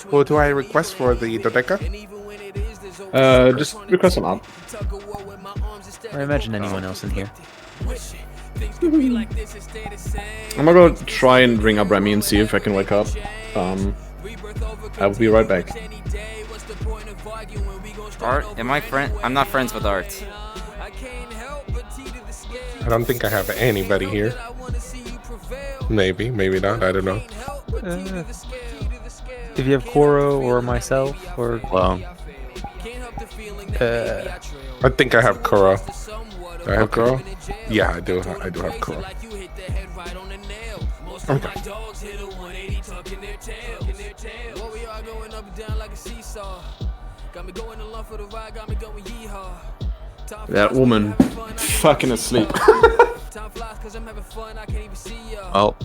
What do I request for the Dodeca? Just request an art. Or imagine anyone else in here. I'm gonna try and ring up Remy and see if I can wake up. I will be right back. Art? Am I friend? I'm not friends with Art. I don't think I have anybody here. Maybe, maybe not, I don't know. If you have Koro or myself, or... Well... I think I have Koro. Do I have Koro? Yeah, I do have Koro. Okay. That woman fucking asleep. Well,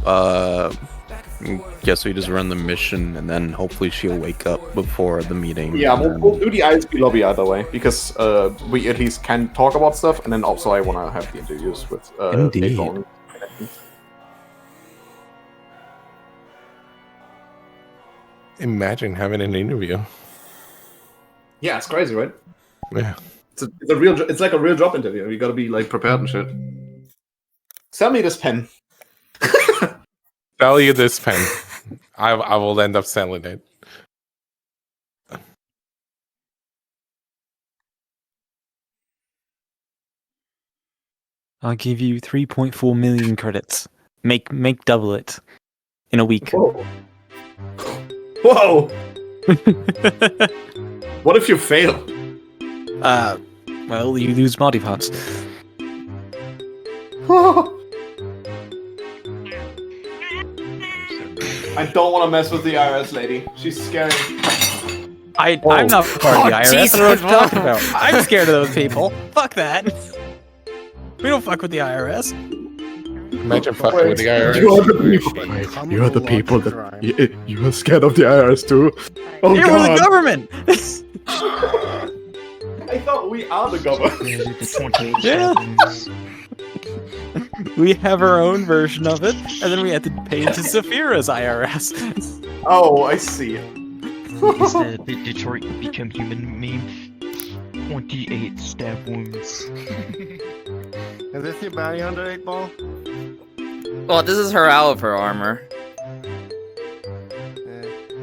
guess we just run the mission and then hopefully she'll wake up before the meeting. Yeah, we'll do the ISP lobby either way, because we at least can talk about stuff, and then also I want to have the interviews with Indeed. Pt1. Imagine having an interview. Yeah, it's crazy, right? Yeah. It's like a real job interview. You gotta be like prepared and shit. Sell me this pen. Sell you this pen. I will end up selling it. I'll give you 3.4 million credits. Make double it in a week. Whoa. Whoa! What if you fail? Well, you lose body parts. I don't want to mess with the IRS lady. She's scary. I'm not part of the IRS. I don't know what you're talking about. I'm scared of those people. Fuck that. We don't fuck with the IRS. Imagine fucking with the IRS. You are the people that you are scared of the IRS too. Oh You're god! the government. I thought we are the government. Yeah. We have our own version of it, and then we had to pay into Saphira's IRS. Oh, I see. Is the Detroit Become Human meme? 28 stab wounds. Is this your bounty hunter 8-ball? Well, this is her out of her armor.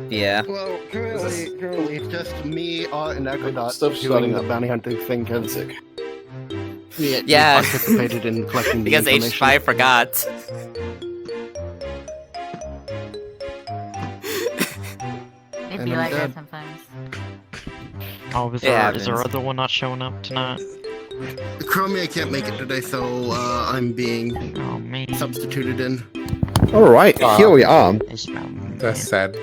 Yeah. Well, currently it's just me, Art, and Echodot Stop doing starting the up. bounty hunting thing because Yeah. participated in collecting the Because information. H5 forgot. It'd And be I'm like that dead. sometimes. Oh, is Yeah, our Vince. other one not showing up tonight? Chromia can't make it today, so I'm being Oh man. substituted in. Alright, here we are. It's about me. That's sad.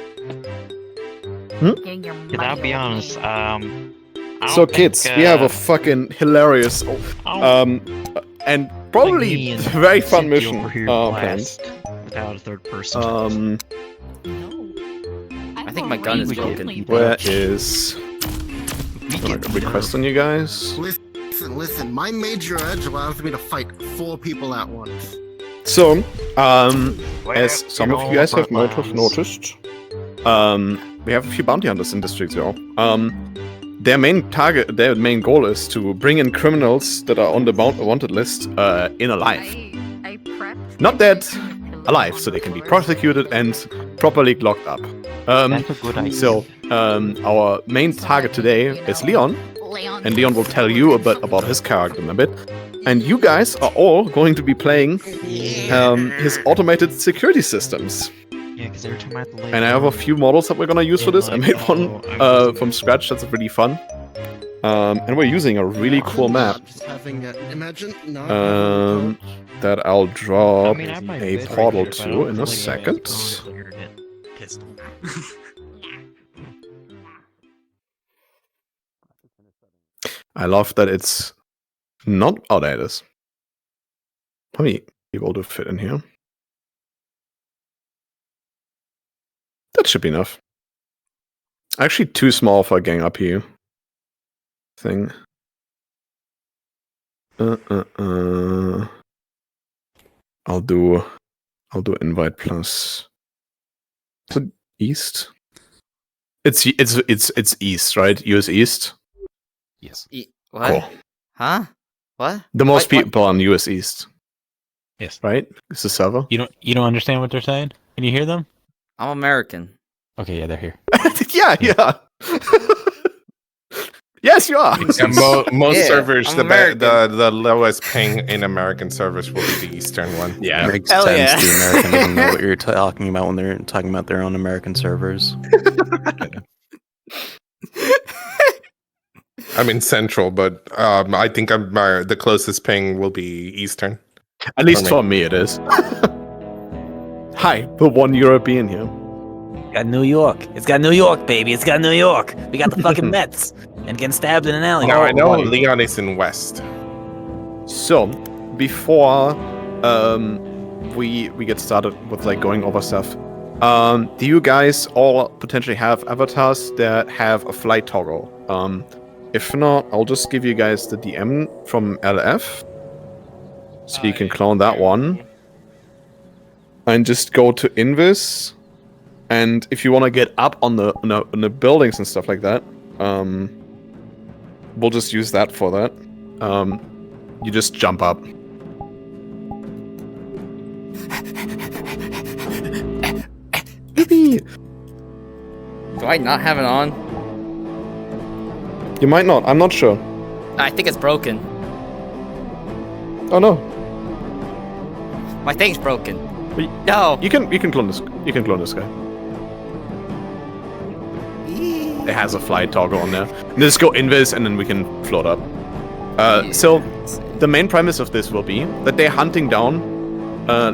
Getting your Cause I'll money be over honest, here. I So don't kids, think, we have a fucking hilarious and probably me and very fun Cynthia mission over here planned. blast without a third person. I think my gun is broken. Where is request on you guys? Listen, my major edge allows me to fight 4 people at once. So, as some of you guys have noticed, we have a few bounty hunters in District 0. Their main goal is to bring in criminals that are on the wanted list in alive. I prepped. Not dead, alive, so they can be prosecuted and properly locked up. That's a good idea. So, our main target today is Leon, and Leon will tell you a bit about his character in a bit. And you guys are all going to be playing his automated security systems. Yeah, because every time I have to lay And I have a few models that we're gonna use for this. I made one from scratch that's really fun. And we're using a really cool map Just having imagine no. that I'll drop I might a bet portal right here, but I to don't in a really second. Pistol. I love that it's not. Oh, there it is. How many people to fit in here? That should be enough. Actually, too small for a gang up here thing. I'll do I'll do invite plus. Is it east? It's east, right? US East. Yes. What? Cool. Huh? What? The most What? people on US East, Yes. right? It's the server. You don't understand what they're saying? Can you hear them? I'm American. Okay, yeah, they're here. yeah. Yes, you are. Yeah, most Yeah, servers, I'm the American. the lowest ping in American servers will be the eastern one. Yeah. It makes Hell sense. yeah. The American doesn't know what you're talking about when they're talking about their own American servers. I'm in central, but I think the closest ping will be eastern. At least For for me, it is. Hi, the one European here. Got New York. It's got New York, baby. It's got New York. We got the fucking Mets. And getting stabbed in an alley. Now I know buddy. Leon is in west. So, before we get started with like going over stuff, do you guys all potentially have avatars that have a flight toggle? If not, I'll just give you guys the DM from LF, so you can clone that one, and just go to Invis. And if you want to get up on the buildings and stuff like that, we'll just use that for that. You just jump up. Do I not have it on? You might not. I'm not sure. I think it's broken. Oh no. My thing's broken. Wait, No. You can clone this. You can clone this guy. It has a flight toggle on there. And just go invis, and then we can float up. So the main premise of this will be that they're hunting down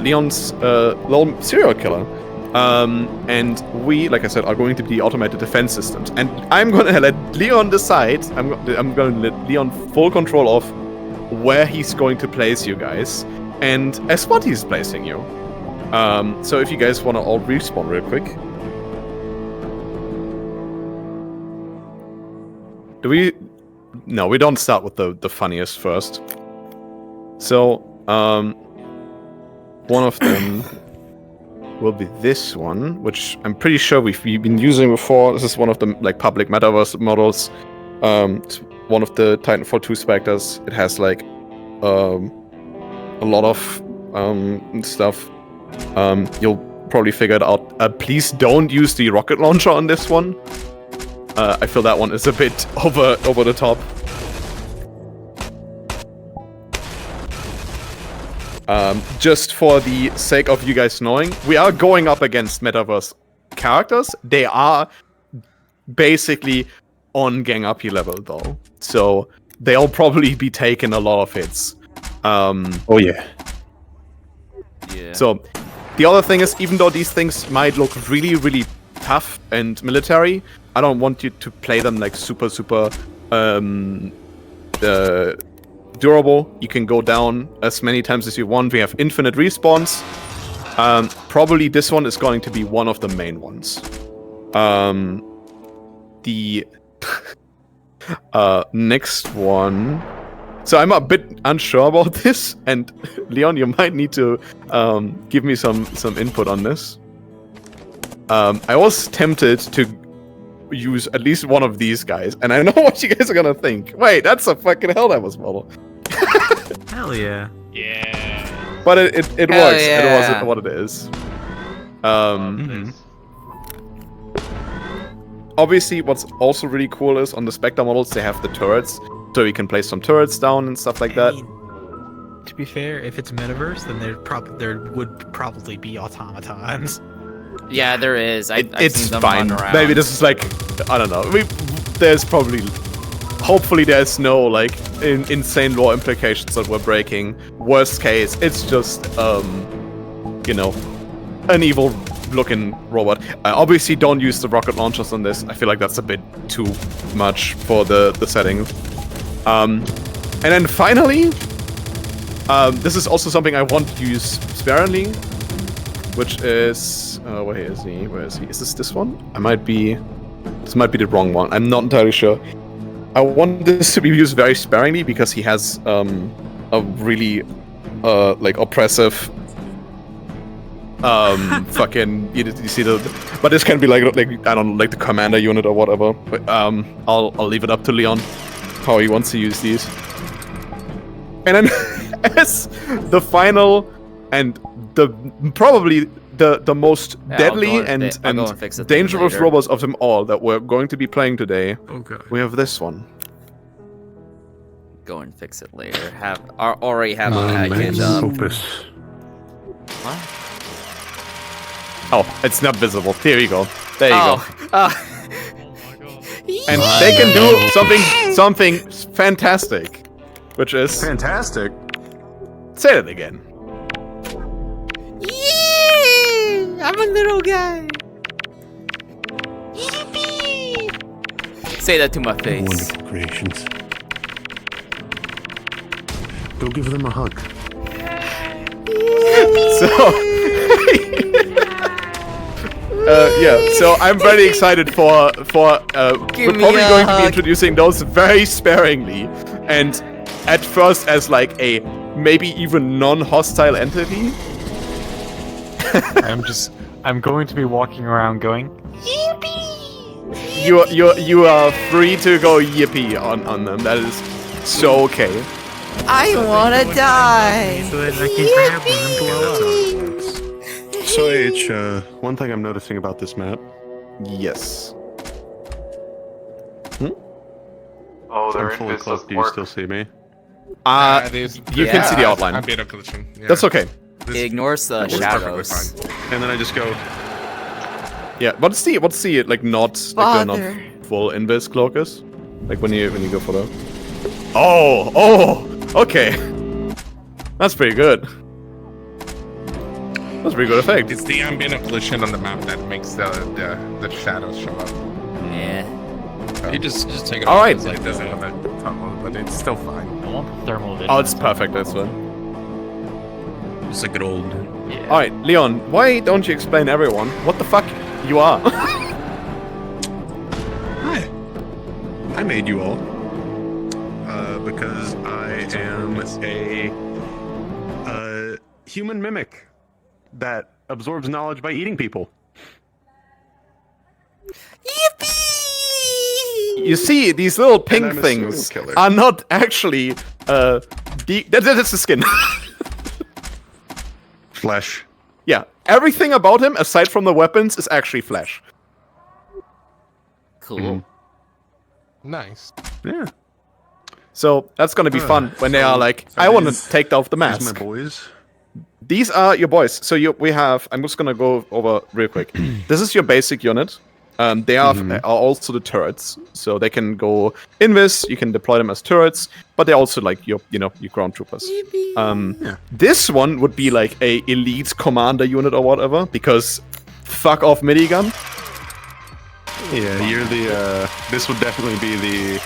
Leon's lone serial killer. And we, like I said, are going to be the automated defense systems. And I'm gonna let Leon decide. I'm gonna let Leon full control of where he's going to place you guys and as what he's placing you. So if you guys want to all respawn real quick. Do we? No, we don't start with the funniest first. So, one of them will be this one, which I'm pretty sure we've been using before. This is one of the like public metaverse models. It's one of the Titanfall 2 Spectres. It has like a lot of stuff. You'll probably figure it out. Please don't use the rocket launcher on this one. I feel that one is a bit over the top. Just for the sake of you guys knowing, we are going up against metaverse characters. They are basically on GangRp level though, so they'll probably be taking a lot of hits. Oh yeah. Yeah. So the other thing is, even though these things might look really, really tough and military, I don't want you to play them like super durable. You can go down as many times as you want. We have infinite respawns. Probably this one is going to be one of the main ones. The next one. So I'm a bit unsure about this, and Leon, you might need to give me some input on this. I was tempted to use at least one of these guys, and I know what you guys are gonna think. Wait, that's a fucking Helldivers model. Hell yeah. Yeah. But it Hell works. yeah. It wasn't what it is. Obviously, what's also really cool is on the Spectre models they have the turrets, so you can place some turrets down and stuff like that. To be fair, if it's metaverse, then there would probably be automatons. Yeah, there is. I've It's seen them fine. run around. Maybe this is like, I don't know. There's probably, hopefully there's no like insane lore implications that we're breaking. Worst case, it's just you know, an evil looking robot. Obviously don't use the rocket launchers on this. I feel like that's a bit too much for the setting. And then finally, this is also something I want to use sparingly, which is where is he? Where is he? Is this one? This might be the wrong one. I'm not entirely sure. I want this to be used very sparingly because he has a really like oppressive Fucking, you see the, but this can be like I don't know, like the commander unit or whatever. But, I'll leave it up to Leon how he wants to use these. And then as the final and probably the most deadly and dangerous robots of them all that we're going to be playing today. Okay. We have this one. Go and fix it later. Already have a package up. What? Oh, it's not visible. Here you go. There you go. And Yeah. they can do something fantastic, which is Fantastic. say it again. Yeah, I'm a little guy. Yippee! Say that to my face. Wonderful creations. Go give them a hug. So, yeah. So I'm very excited for. We're probably going to be introducing those very sparingly, and at first as like a maybe even non-hostile entity. I'm going to be walking around going, You are free to go yippee on them. That is so okay. I wanna die. So that I can grab one and blow up. So H, one thing I'm noticing about this map. Yes. Oh, they're fully close. Do you still see me? You can see the outline. I'm beta glitching. Yeah. That's okay. It ignores the It's perfectly shadows. fine. And then I just go. Yeah. What's the like not like the not full invis cloak is? Like when you go for the. Oh. Okay. That's pretty good. That's a pretty good effect. It's the ambient occlusion on the map that makes the shadows show up. Yeah. You just take it All off. right. It's like doesn't have a tunnel, but it's still fine. I want the thermal vision. Oh, it's perfect. This one. It's a good old. Yeah. All right, Leon. Why don't you explain to everyone what the fuck you are? Hi. I made you all. Because I am a human mimic that absorbs knowledge by eating people. You see, these little pink I'm a things serial killer. are not actually that's the skin. Flesh. Yeah, everything about him aside from the weapons is actually flesh. Cool. Nice. Yeah. So that's gonna be fun when they are like, I want to take off the These my mask. boys. These are your boys. So we have. I'm just gonna go over real quick. This is your basic unit. They are also the turrets, so they can go invis. You can deploy them as turrets, but they're also like your ground troopers. This one would be like a elite commander unit or whatever, because fuck off minigun. Yeah, you're the. This would definitely be the,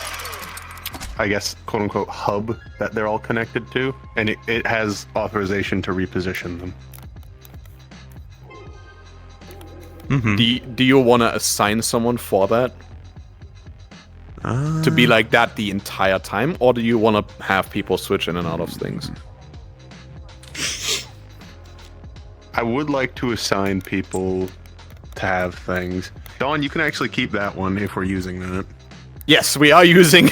I guess, quote unquote, hub that they're all connected to, and it has authorization to reposition them. Do you want to assign someone for that? To be like that the entire time, or do you want to have people switch in and out of things? I would like to assign people to have things. Dawn, you can actually keep that one if we're using that. Yes, we are using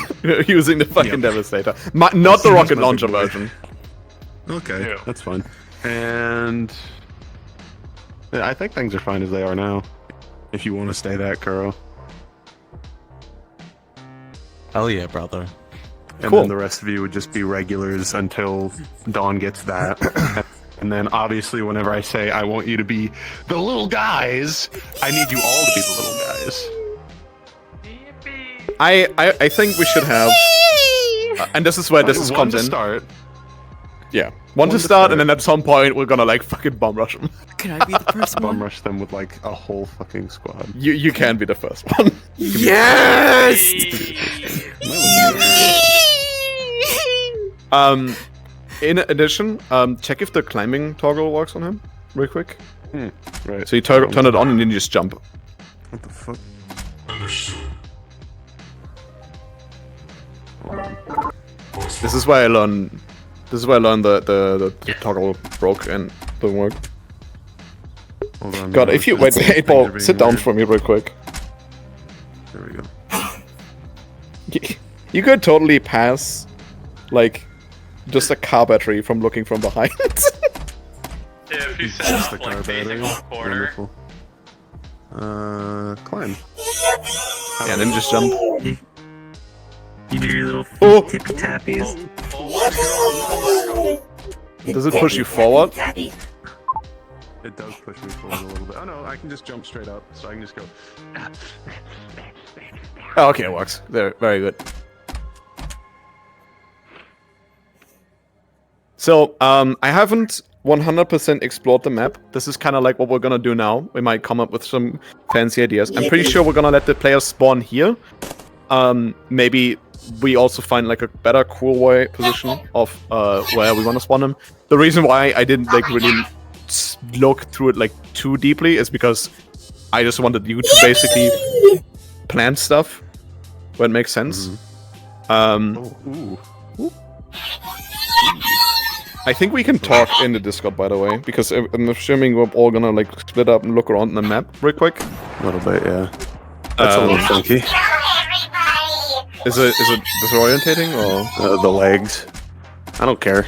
using the fucking Devastator, not the rocket launcher version. Okay, that's fine. And yeah, I think things are fine as they are now. If you want to stay that, Kuro. Hell yeah, brother. And Cool. then the rest of you would just be regulars until Dawn gets that. And then obviously whenever I say I want you to be the little guys, I need you all to be the little guys. I think we should have, and this is where this One comes to in. start. Yeah, one to start, and then at some point we're gonna like fucking bomb rush them. Can I be the first Bum one? rush them with like a whole fucking squad. You can be the first one. Yes! In addition, check if the climbing toggle works on him, real quick. Right. So you turn it on and then you just jump. What the fuck? This is where I learned. This is where I learned the toggle broke and didn't work. Hold on. God, if you wait, 8-Ball, sit down for me real quick. There we go. You could totally pass, like, just a car battery from looking from behind. Yeah, if you set Just up the like car facing battery. one corner. Wonderful. Climb. Yeah, then just jump. You do your little Oh! tippy tappies. Does it push you forward? It does push me forward a little bit. Oh no, I can just jump straight up, so I can just go. Oh, okay, it works. There, very good. So, I haven't 100% explored the map. This is kind of like what we're gonna do now. We might come up with some fancy ideas. I'm pretty sure we're gonna let the players spawn here. Maybe we also find like a better cool way position of where we want to spawn them. The reason why I didn't like really look through it like too deeply is because I just wanted you to basically plant stuff where it makes sense. I think we can talk in the Discord, by the way, because I'm assuming we're all gonna like split up and look around the map real quick. A little bit, yeah. That's a little funky. Is it disorientating or The legs. I don't care.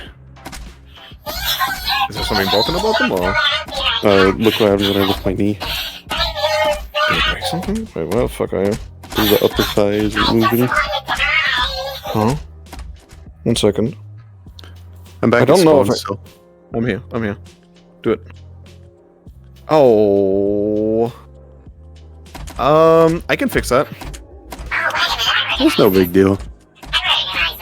is there something broken about them or Look what happens when I lift my knee. did I break something? Wait, where the fuck are you? The upper thigh isn't moving. Huh? 1 second. I'm back. I don't know if I- so. I'm here. Do it. Oh. I can fix that. It's no big deal.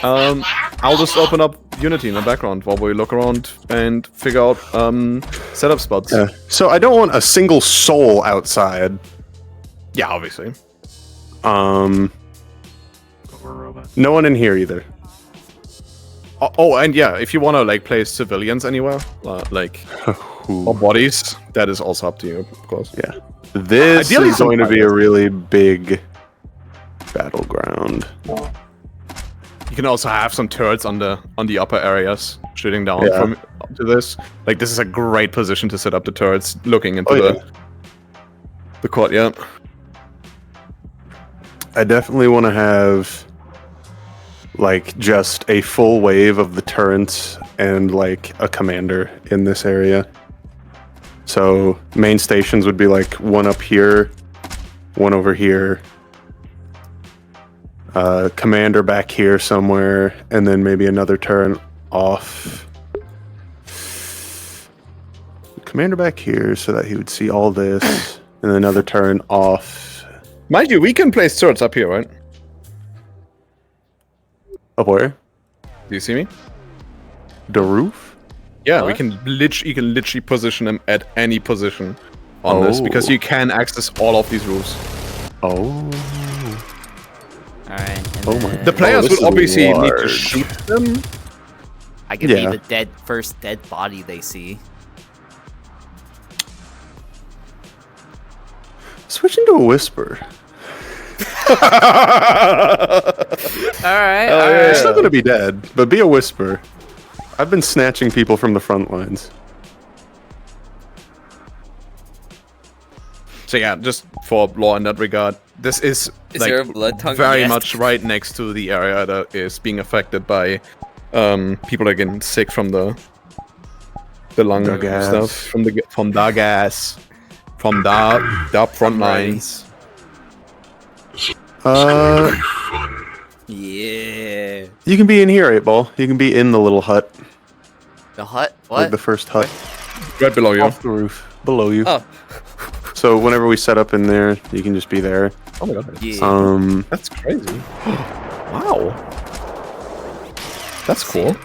I'll just open up Unity in the background while we look around and figure out setup spots. Yeah. So I don't want a single soul outside. Yeah, obviously. No one in here either. Oh, and yeah, if you want to like place civilians anywhere, like or bodies, that is also up to you, of course. Yeah. This Ideally, is going to be a sometimes. really big battleground. You can also have some turrets on the upper areas shooting down Yeah. from to this. Like this is a great position to set up the turrets, looking into the courtyard. I definitely want to have like just a full wave of the turrets and like a commander in this area. So main stations would be like one up here, one over here, commander back here somewhere, and then maybe another turret off. Commander back here so that he would see all this, and then another turret off. Mind you, we can place turrets up here, right? Up where? Do you see me? The roof? Yeah, we can you can literally position them at any position on this because you can access all of these roofs. Oh. Alright. Oh my. The players this would is obviously need to large. shoot them. I could Yeah. be the first dead body they see. Switch into a whisper. Alright, You're still gonna be dead, but be a whisper. I've been snatching people from the front lines. So yeah, just for law in that regard, this is like there a blood tongue? very Yes. much right next to the area that is being affected by people are getting sick from the lung The gas. stuff, from the gas, from the front lines. Yeah. You can be in here, 8-Ball. You can be in the little hut, The hut? like What? the first hut, Right below you. off the roof, below you. Oh. So whenever we set up in there, you can just be there. Oh my god, Yeah. that's crazy. Wow, that's cool.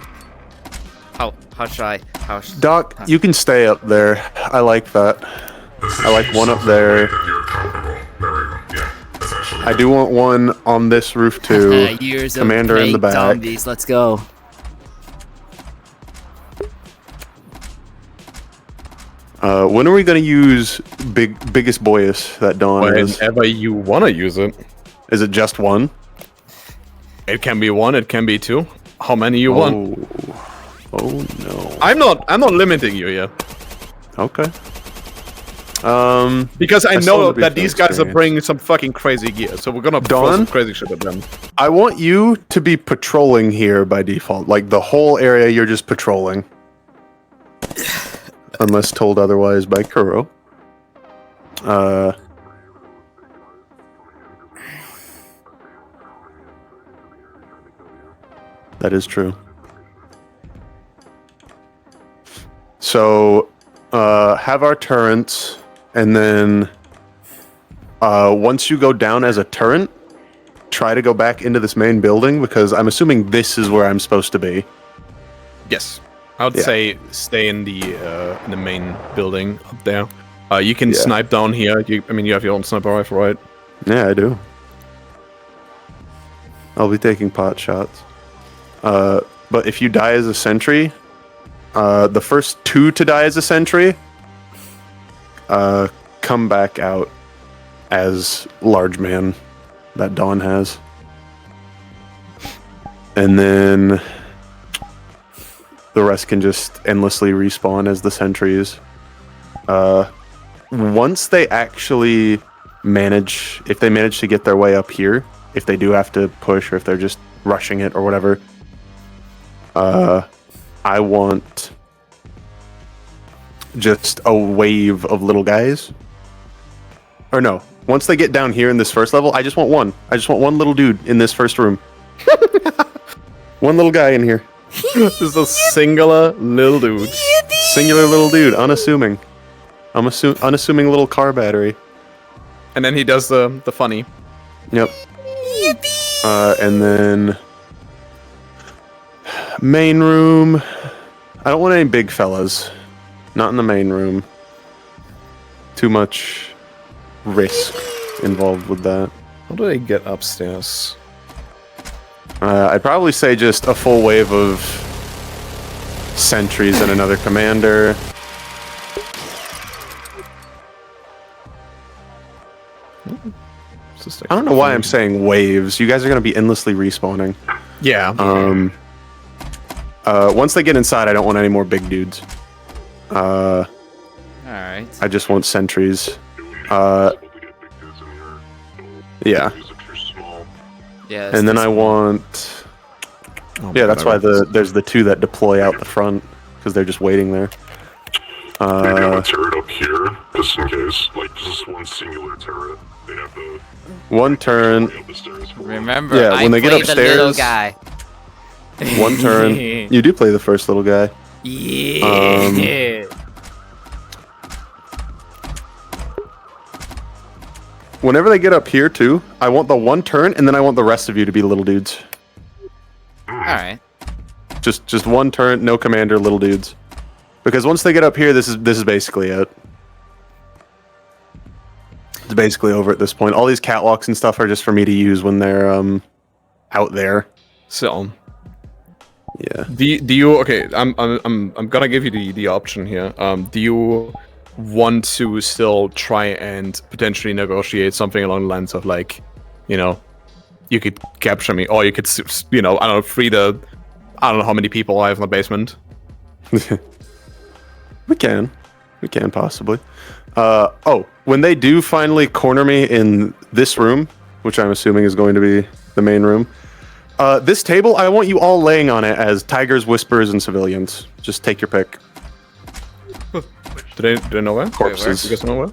How should I? Doc, you can stay up there. I like that. I like one up there. I do want one on this roof too. Years Commander of in the fake back. zombies. Let's go. When are we gonna use biggest boyus that Dawn is? Whenever you want to use it, Is it just one? it can be one, it can be two. How many you want? Oh no. I'm not limiting you here. Okay. Because I I still know would be that for these guys are experience. bringing some fucking crazy gear, so we're gonna throw Dawn? some crazy shit at them. I want you to be patrolling here by default. Like the whole area, you're just patrolling. Unless told otherwise by Kuro. That is true. So, have our turrets, and then once you go down as a turret, try to go back into this main building, because I'm assuming this is where I'm supposed to be. Yes, I would Yeah. say stay in the main building up there. You can Yeah. snipe down here. You have your own sniper rifle, right? Yeah, I do. I'll be taking pot shots. But if you die as a sentry, the first 2 to die as a sentry, come back out as large man that Dawn has. And then the rest can just endlessly respawn as the sentries. Once they actually manage, if they manage to get their way up here, if they do have to push or if they're just rushing it or whatever, I want just a wave of little guys. Or no, once they get down here in this first level, I just want one. I just want one little dude in this first room. One little guy in here. Just a singular little dude. Singular little dude, unassuming. Unassuming little car battery. And then he does the funny. Yep. And then main room. I don't want any big fellas. Not in the main room. Too much risk involved with that. How do they get upstairs? I'd probably say just a full wave of sentries and another commander. I don't know why I'm saying waves. You guys are going to be endlessly respawning. Yeah. Once they get inside, I don't want any more big dudes. Alright. I just want sentries. Yeah. Yeah. And then I want... yeah, that's why there's the 2 that deploy out the front, because they're just waiting there. Maybe have a turret up here, just in case. Like, just one singular turret. They have to... One turn, up the stairs. Remember, Yeah, I when they get play the little upstairs- guy. one turn. You do play the first little guy. Yeah. Whenever they get up here, too, I want the one turn, and then I want the rest of you to be little dudes. Alright. Just one turn, no commander, little dudes. Because once they get up here, this is basically it. It's basically over at this point. All these catwalks and stuff are just for me to use when they're out there. So, Yeah. do you okay? I'm gonna give you the option here. Do you want to still try and potentially negotiate something along the lines of, like, you know, you could capture me, or you could, you know, I don't know, free the, I don't know how many people I have in the basement. We can possibly. Oh, when they do finally corner me in this room, which I'm assuming is going to be the main room, this table, I want you all laying on it as tigers, whisperers, and civilians. Just take your pick. Do they know where? Corpses. You guys know where?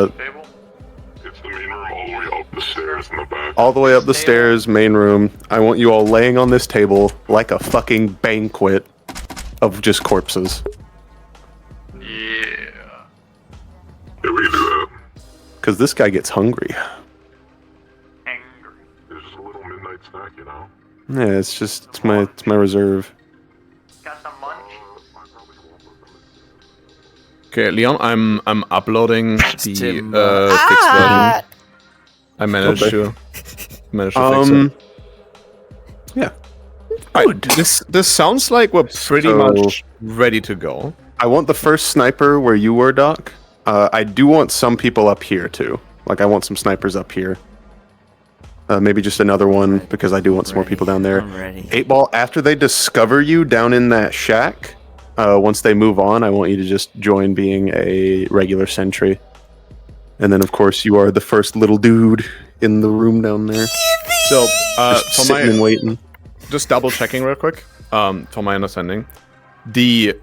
Table? It's the main room all the way up the stairs in the back. All the way up the stairs, main room. I want you all laying on this table like a fucking banquet of just corpses. Yeah, we can do that. Because this guy gets hungry. Angry. It's just a little midnight snack, you know? Yeah, it's my reserve. Got some munch? Okay, Leon, I'm uploading the fixed version. I managed to fix it. Yeah. Alright, this sounds like we're pretty So- much ready to go. I want the first sniper where you were, Doc. I do want some people up here too. Like I want some snipers up here. Maybe just another one because I do want some more people down there. I'm ready. 8 Ball, after they discover you down in that shack, Once they move on, I want you to just join being a regular sentry. And then, of course, you are the first little dude in the room down there. So, Just for sitting and my, waiting. just double checking real quick. For my understanding, do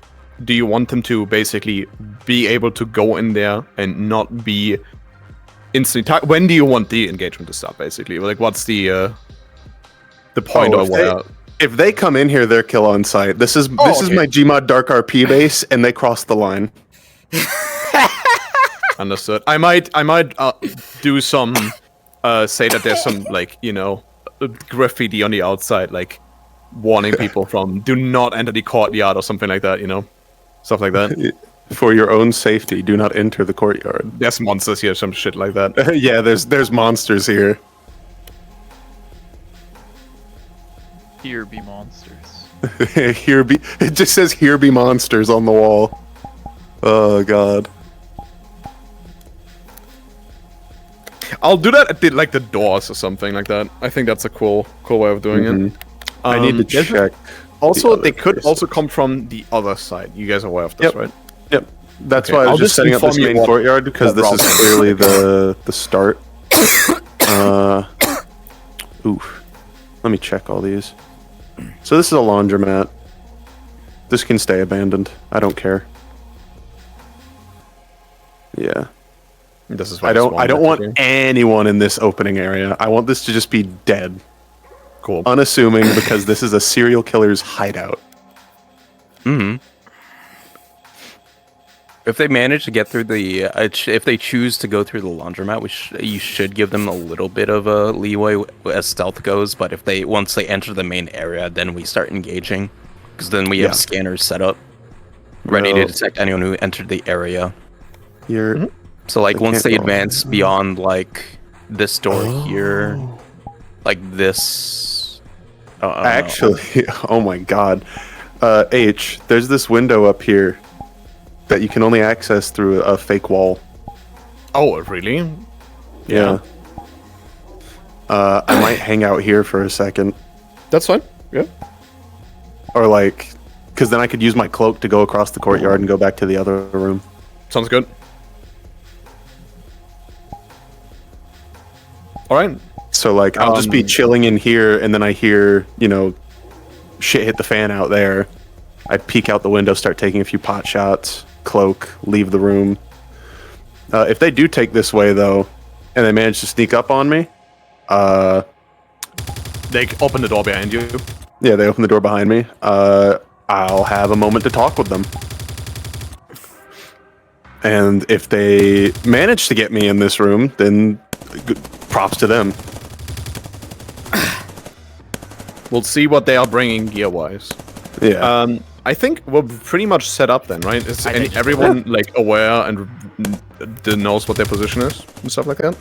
you want them to basically be able to go in there and not be instantly? When do you want the engagement to start? Basically, like, what's the point Oh, of where? if they come in here, they're kill on sight. This is okay. my Gmod Dark RP base, and they cross the line. Understood. I might do some say that there's some like graffiti on the outside, like warning people from do not enter the courtyard or something like that. Stuff like that. For your own safety, do not enter the courtyard. There's monsters here, some shit like that. Yeah, there's monsters here. Here be monsters. It just says here be monsters on the wall. Oh god. I'll do that at the doors or something like that. I think that's a cool way of doing it. I need to there's- check. Also, the they other could place. also come from the other side. You guys are aware of this, Yep. right? Yep. That's Okay, why I I'll was just just setting up this inform you main what- courtyard because what this route. is clearly the start. Oof. Let me check all these. So this is a laundromat. This can stay abandoned. I don't care. Yeah. This is. I don't want anyone in this opening area. I want this to just be dead. Cool. Unassuming because this is a serial killer's hideout. If they manage to get through the, if they choose to go through the laundromat, you should give them a little bit of a leeway as stealth goes. But if once they enter the main area, then we start engaging, because then we have scanners set up, ready to detect anyone who entered the area. So like once they advance beyond like this door here, like this. Actually, oh my god, H, there's this window up here that you can only access through a fake wall. Oh, really? Yeah. I might hang out here for a second. That's fine. Yeah. Or like, because then I could use my cloak to go across the courtyard and go back to the other room. Sounds good. All right. So like, I'll just be chilling in here, and then I hear, shit hit the fan out there. I peek out the window, start taking a few pot shots, cloak, leave the room. If they do take this way though, and they manage to sneak up on me, they open the door behind you. Yeah, they open the door behind me. I'll have a moment to talk with them. And if they manage to get me in this room, then props to them. We'll see what they are bringing gear-wise. Yeah. I think we're pretty much set up then, right? Is everyone like aware and knows what their position is and stuff like that?